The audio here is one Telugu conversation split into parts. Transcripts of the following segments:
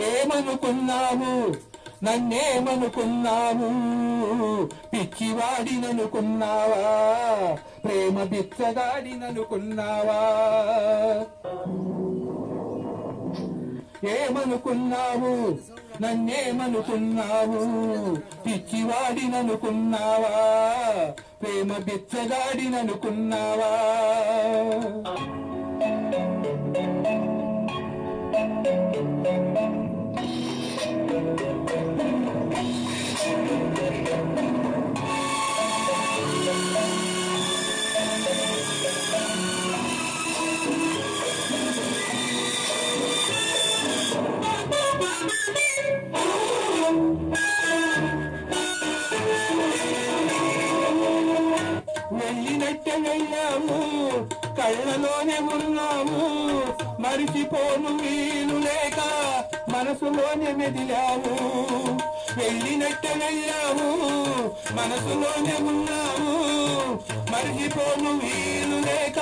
ఏమనుకున్నావు నన్నేమనుకున్నావు, పిచ్చివాడిననుకున్నావా, ప్రేమ బిచ్చగాడిననుకున్నావా? ఏమనుకున్నావు నన్నేమనుకున్నావు, పిచ్చివాడిననుకున్నావా, ప్రేమ బిచ్చగాడిననుకున్నావా? వెళ్ళినట్టే వెళ్ళాము, కళ్ళలోనే ఉన్నాము, మరిచిపోను వీలు లేక మనసులోనే మెదిలాము. వెళ్ళినట్టే వెళ్ళాము, మనసులోనే ఉన్నాము, మరిచిపోను వీలు లేక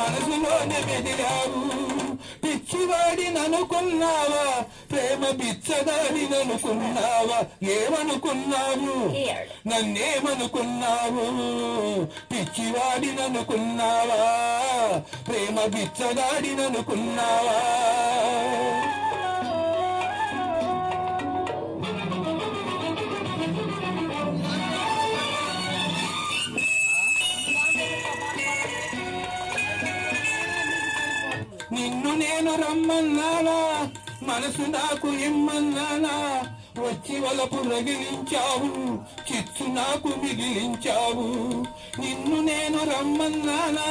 మనసులోనే మెదిలాము. పిచ్చివాడిననుకున్నావా, ప్రేమ బిచ్చగాడిననుకున్నావా? ఏమనుకున్నావు నన్నేమనుకున్నావు, పిచ్చివాడిననుకున్నావా, ప్రేమ బిచ్చగాడిననుకున్నావా? నిన్ను నేను రమ్మన్నానా, మనసు నాకు ఇమ్మన్నానా, వచ్చి వలపు రగిలించావు, చిచ్చు నాకు మిగిలించావు. నిన్ను నేను రమ్మన్నానా,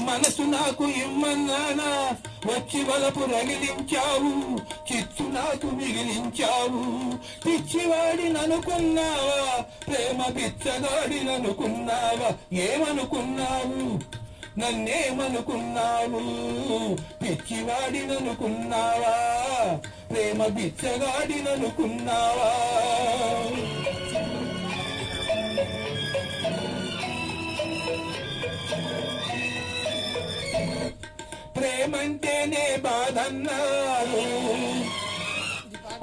మనసు నాకు ఇమ్మన్నానా, వచ్చి వలపు రగిలించావు, చిచ్చు నాకు మిగిలించావు. పిచ్చివాడిననుకున్నావా, ప్రేమ బిచ్చగాడిననుకున్నావా? ఏమనుకున్నావు నన్నేమనుకున్నావు, పిచ్చివాడిననుకున్నావా, ప్రేమ బిచ్చగాడిననుకున్నావా? ప్రేమంటేనే బాధన్నారు,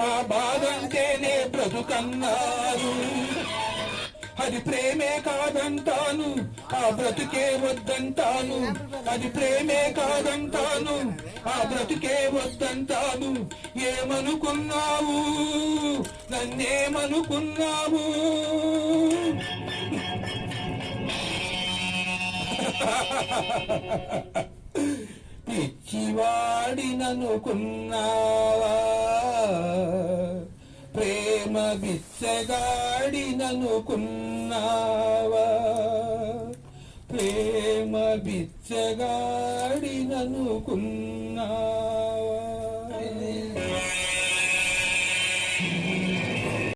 ఆ బాధంటేనే బ్రతుకన్నారు. అది ప్రేమే కాదంటాను, ఆ బ్రతుకే వద్దంటాను. అది ప్రేమే కాదంటాను, ఆ బ్రతుకే వద్దంటాను. ఏమనుకున్నావు నన్నేమనుకున్నావు? పిచ్చివాడిననుకున్నావా, ప్రేమ బిచ్చగాడిననుకున్నావా, ప్రేమ బిచ్చగాడిననుకున్నావా?